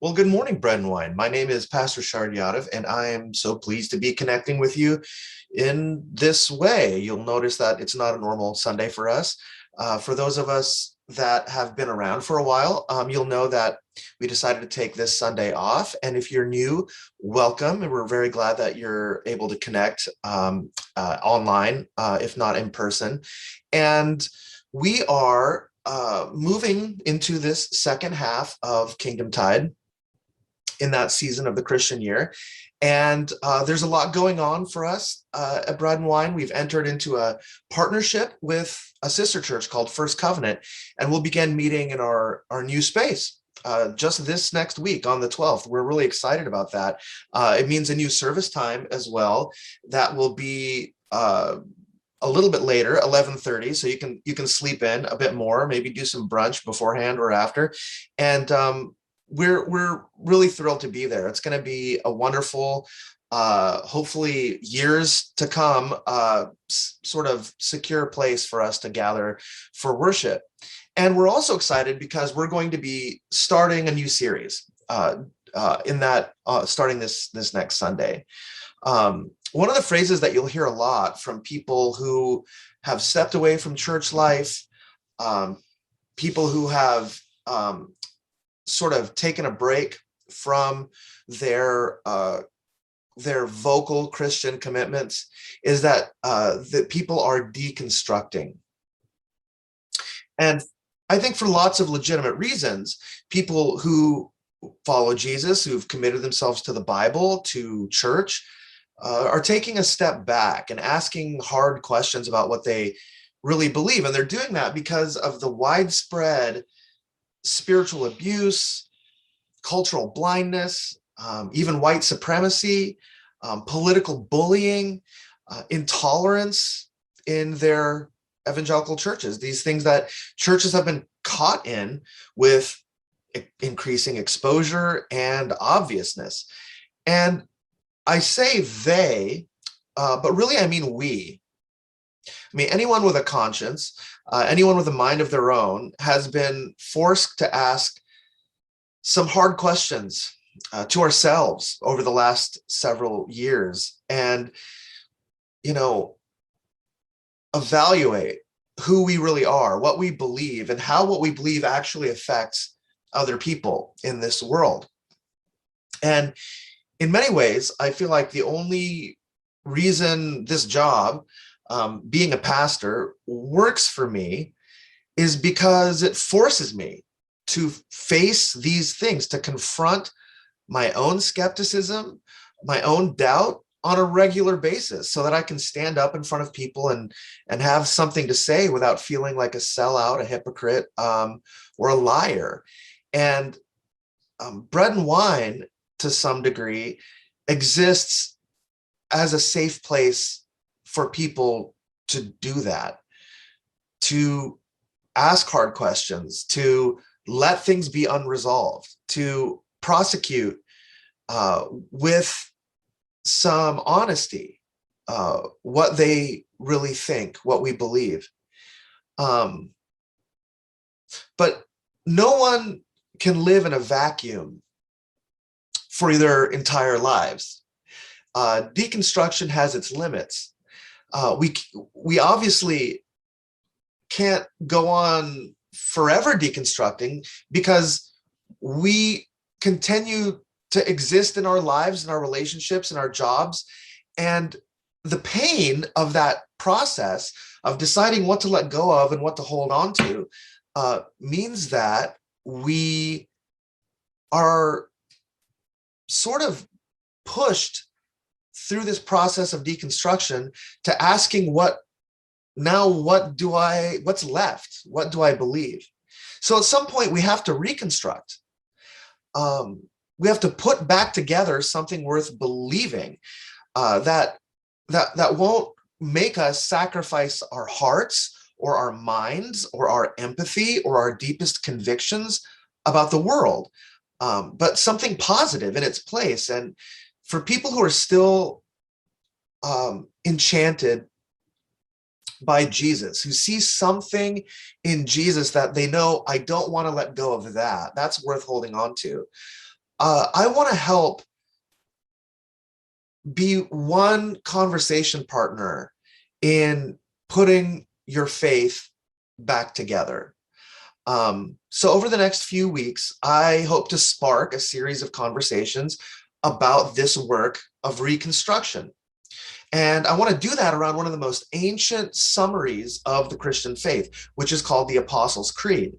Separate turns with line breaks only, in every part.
Well, good morning, Bread and Wine. My name is Pastor Shard Yadav, and I am so pleased to be connecting with you in this way. You'll notice that it's not a normal Sunday for us. For those of us that have been around for a while, you'll know that we decided to take this Sunday off. And if you're new, welcome. And we're very glad that you're able to connect online, if not in person. And we are moving into this second half of Kingdom Tide in that season of the Christian year. And there's a lot going on for us at Bread and Wine. We've entered into a partnership with a sister church called First Covenant, and we'll begin meeting in our new space just this next week on the 12th. We're really excited about that. It means a new service time as well. That will be a little bit later, 11:30, so you can sleep in a bit more, maybe do some brunch beforehand or after. And we're really thrilled to be there. It's going to be a wonderful, hopefully years to come, sort of secure place for us to gather for worship. And we're also excited because we're going to be starting a new series starting this next Sunday. One of the phrases that you'll hear a lot from people who have stepped away from church life, people who have sort of taken a break from their vocal Christian commitments, is that people are deconstructing. And I think for lots of legitimate reasons, people who follow Jesus, who've committed themselves to the Bible, to church, are taking a step back and asking hard questions about what they really believe. And they're doing that because of the widespread spiritual abuse, cultural blindness, even white supremacy, political bullying, intolerance in their evangelical churches, these things that churches have been caught in with increasing exposure and obviousness. And I say they, but really I mean we. I mean, anyone with a conscience, anyone with a mind of their own has been forced to ask some hard questions to ourselves over the last several years and, evaluate who we really are, what we believe, and how what we believe actually affects other people in this world. And in many ways, I feel like the only reason this job, being a pastor, works for me is because it forces me to face these things, to confront my own skepticism, my own doubt on a regular basis, so that I can stand up in front of people and have something to say without feeling like a sellout, a hypocrite, or a liar. And Bread and Wine, to some degree, exists as a safe place for people to do that, to ask hard questions, to let things be unresolved, to prosecute with some honesty what they really think, what we believe. But no one can live in a vacuum for their entire lives. Deconstruction has its limits. We obviously can't go on forever deconstructing because we continue to exist in our lives, in our relationships, in our jobs. And the pain of that process of deciding what to let go of and what to hold on to means that we are sort of pushed through this process of deconstruction to asking what's left? What do I believe? So at some point we have to reconstruct. We have to put back together something worth believing, that won't make us sacrifice our hearts or our minds or our empathy or our deepest convictions about the world, but something positive in its place. And for people who are still enchanted by Jesus, who see something in Jesus that they know, I don't want to let go of that, that's worth holding on to. I want to help be one conversation partner in putting your faith back together. So over the next few weeks, I hope to spark a series of conversations about this work of reconstruction. And I want to do that around one of the most ancient summaries of the Christian faith, which is called the Apostles' Creed.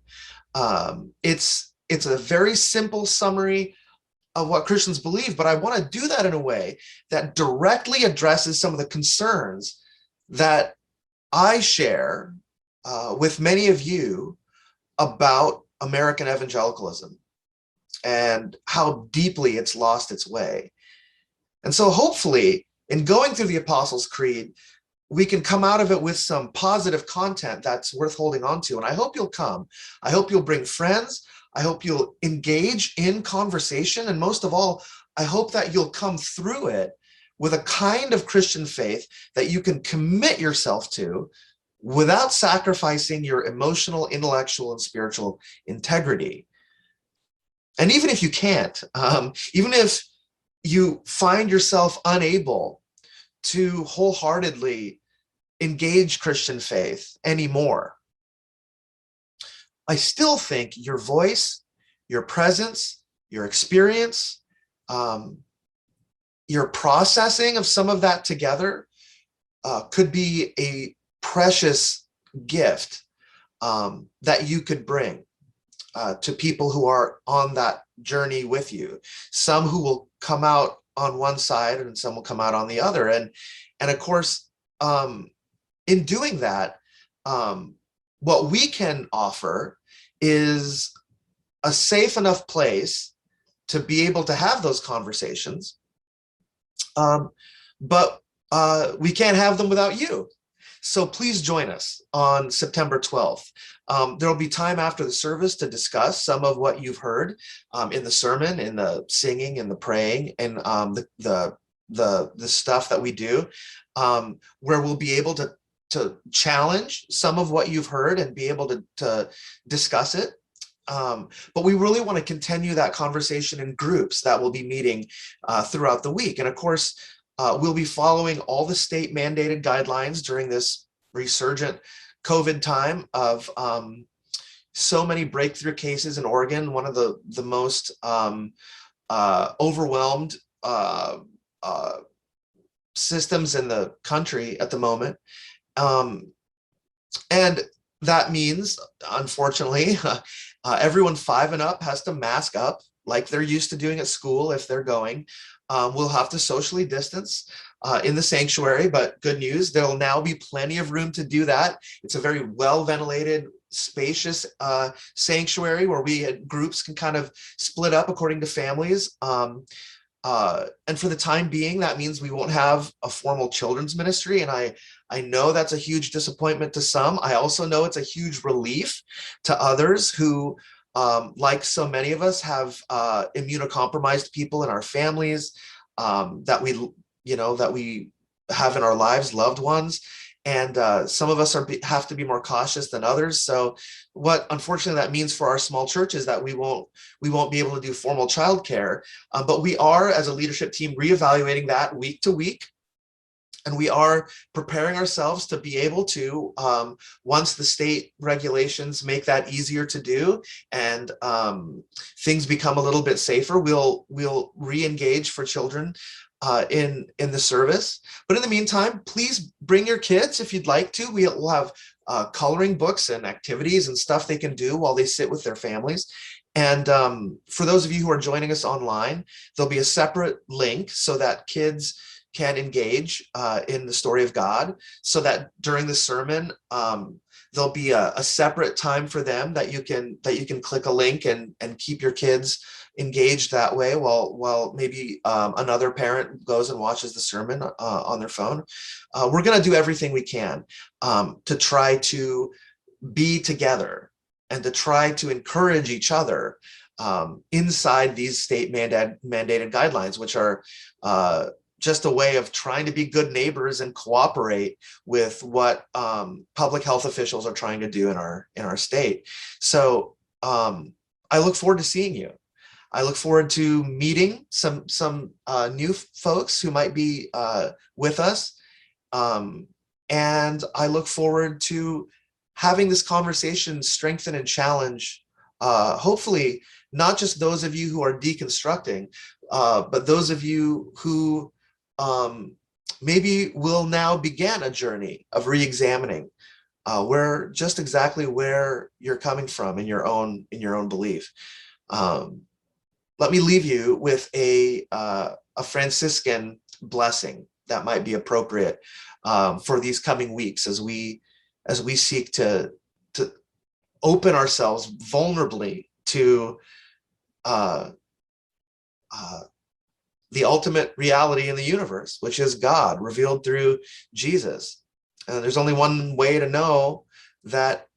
It's a very simple summary of what Christians believe, but I want to do that in a way that directly addresses some of the concerns that I share with many of you about American evangelicalism and how deeply it's lost its way. And so hopefully, in going through the Apostles' Creed, we can come out of it with some positive content that's worth holding on to. And I hope you'll come. I hope you'll bring friends. I hope you'll engage in conversation. And most of all, I hope that you'll come through it with a kind of Christian faith that you can commit yourself to without sacrificing your emotional, intellectual, and spiritual integrity. And even if you can't, even if you find yourself unable to wholeheartedly engage Christian faith anymore, I still think your voice, your presence, your experience, your processing of some of that together could be a precious gift that you could bring to people who are on that journey with you. Some who will come out on one side and some will come out on the other. And of course, in doing that, what we can offer is a safe enough place to be able to have those conversations. But we can't have them without you. So please join us on September 12th. There will be time after the service to discuss some of what you've heard in the sermon, in the singing, in the praying, and the stuff that we do, where we'll be able to challenge some of what you've heard and be able to discuss it. But we really want to continue that conversation in groups that will be meeting throughout the week. And of course, we'll be following all the state mandated guidelines during this resurgent COVID time of so many breakthrough cases in Oregon, one of the most overwhelmed systems in the country at the moment. And that means, unfortunately, everyone 5 and up has to mask up like they're used to doing at school if they're going. We'll have to socially distance in the sanctuary, but good news, there'll now be plenty of room to do that. It's a very well-ventilated, spacious sanctuary where groups can kind of split up according to families. And for the time being, that means we won't have a formal children's ministry. And I know that's a huge disappointment to some. I also know it's a huge relief to others who, like so many of us, have immunocompromised people in our families that we have in our lives, loved ones. And some of us have to be more cautious than others. So what unfortunately that means for our small church is that we won't be able to do formal childcare. But we are, as a leadership team, reevaluating that week to week. And we are preparing ourselves to be able to, once the state regulations make that easier to do and things become a little bit safer, we'll re-engage for children in the service. But in the meantime, please bring your kids if you'd like to. We'll have coloring books and activities and stuff they can do while they sit with their families. And for those of you who are joining us online, there'll be a separate link so that kids can engage in the story of God, so that during the sermon, there'll be a separate time for them that you can click a link and keep your kids engaged that way while maybe another parent goes and watches the sermon on their phone. We're going to do everything we can to try to be together and to try to encourage each other inside these state mandated guidelines, which are just a way of trying to be good neighbors and cooperate with what public health officials are trying to do in our state. So I look forward to seeing you. I look forward to meeting some new folks who might be with us. And I look forward to having this conversation strengthen and challenge, hopefully, not just those of you who are deconstructing, but those of you who maybe will now begin a journey of re-examining where you're coming from in your own belief. Let me leave you with a Franciscan blessing that might be appropriate for these coming weeks as we seek to open ourselves vulnerably to uh, the ultimate reality in the universe, which is God revealed through Jesus. And there's only one way to know that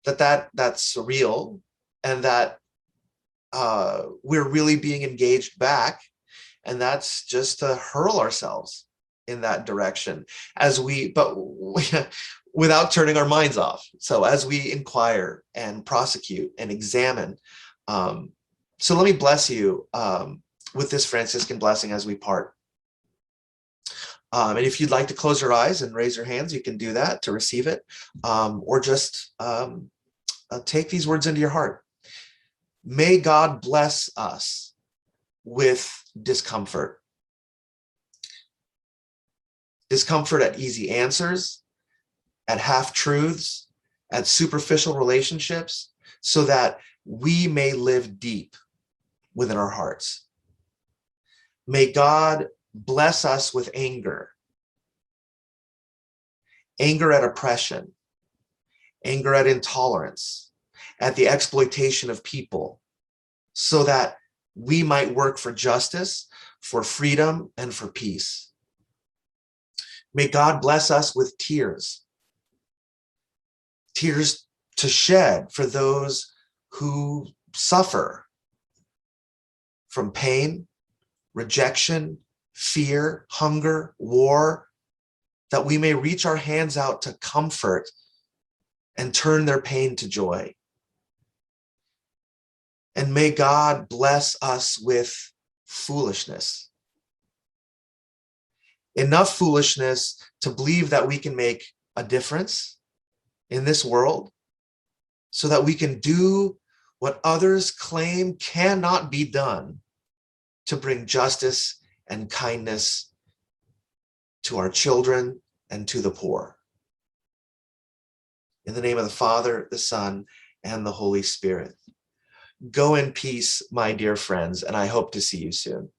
that's real, and that we're really being engaged back, and that's just to hurl ourselves in that direction without turning our minds off. So as we inquire and prosecute and examine, so let me bless you with this Franciscan blessing as we part. And if you'd like to close your eyes and raise your hands, you can do that to receive it, or just take these words into your heart. May God bless us with discomfort. Discomfort at easy answers, at half-truths, at superficial relationships, so that we may live deep within our hearts. May God bless us with anger. Anger at oppression, anger at intolerance, at the exploitation of people, so that we might work for justice, for freedom, and for peace. May God bless us with tears. Tears to shed for those who suffer from pain, rejection, fear, hunger, war, that we may reach our hands out to comfort and turn their pain to joy. And may God bless us with foolishness. Enough foolishness to believe that we can make a difference in this world, so that we can do what others claim cannot be done to bring justice and kindness to our children and to the poor. In the name of the Father, the Son, and the Holy Spirit. Go in peace, my dear friends, and I hope to see you soon.